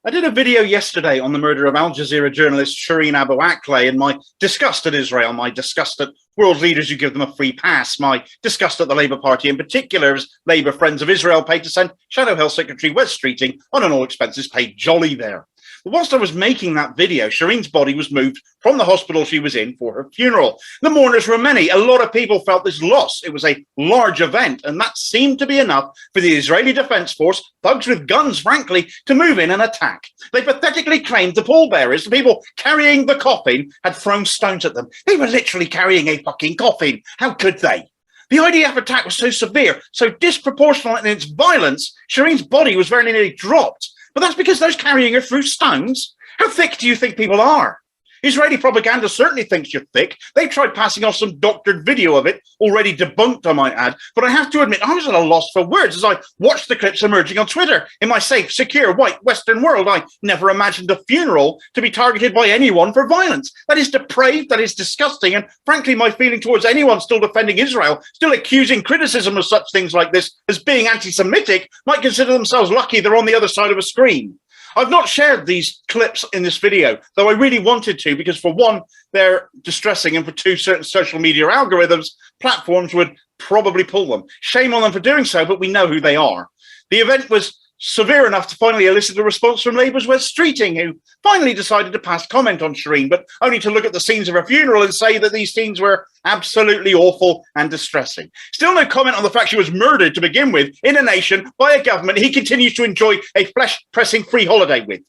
I did a video yesterday on the murder of Al-Jazeera journalist Shireen Abu Akleh and my disgust at Israel, my disgust at world leaders who give them a free pass, my disgust at the Labour Party in particular, as Labour Friends of Israel paid to send Shadow Health Secretary Wes Streeting on an all-expenses-paid jolly there. But whilst I was making that video, Shireen's body was moved from the hospital she was in for her funeral. The mourners were many. A lot of people felt this loss. It was a large event, and that seemed to be enough for the Israeli Defense Force, thugs with guns, frankly, to move in and attack. They pathetically claimed the pallbearers, the people carrying the coffin, had thrown stones at them. They were literally carrying a fucking coffin. How could they? The IDF attack was so severe, so disproportionate in its violence, Shireen's body was very nearly dropped. But that's because those carrying her threw stones. How thick do you think people are? Israeli propaganda certainly thinks you're thick. They've tried passing off some doctored video of it, already debunked, I might add. But I have to admit, I was at a loss for words as I watched the clips emerging on Twitter. In my safe, secure, white, Western world, I never imagined a funeral to be targeted by anyone for violence. That is depraved, that is disgusting, and frankly, my feeling towards anyone still defending Israel, still accusing criticism of such things like this as being anti-Semitic, might consider themselves lucky they're on the other side of a screen. I've not shared these clips in this video, though I really wanted to, because for one, they're distressing, and for two, certain social media algorithms, platforms would probably pull them. Shame on them for doing so, but we know who they are. The event was severe enough to finally elicit a response from Labour's Wes Streeting, who finally decided to pass comment on Shireen, but only to look at the scenes of her funeral and say that these scenes were absolutely awful and distressing. Still no comment on the fact she was murdered to begin with in a nation by a government he continues to enjoy a flesh-pressing free holiday with.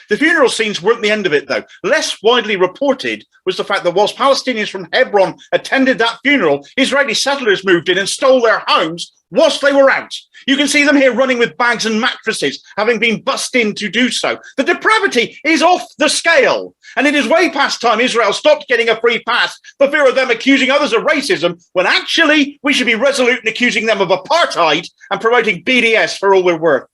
The funeral scenes weren't the end of it, though. Less widely reported was the fact that whilst Palestinians from Hebron attended that funeral, Israeli settlers moved in and stole their homes whilst they were out. You can see them here running with bags and mattresses, having been bussed in to do so. The depravity is off the scale, and it is way past time Israel stopped getting a free pass for fear of them accusing others of racism, when actually we should be resolute in accusing them of apartheid and promoting BDS for all we're worth.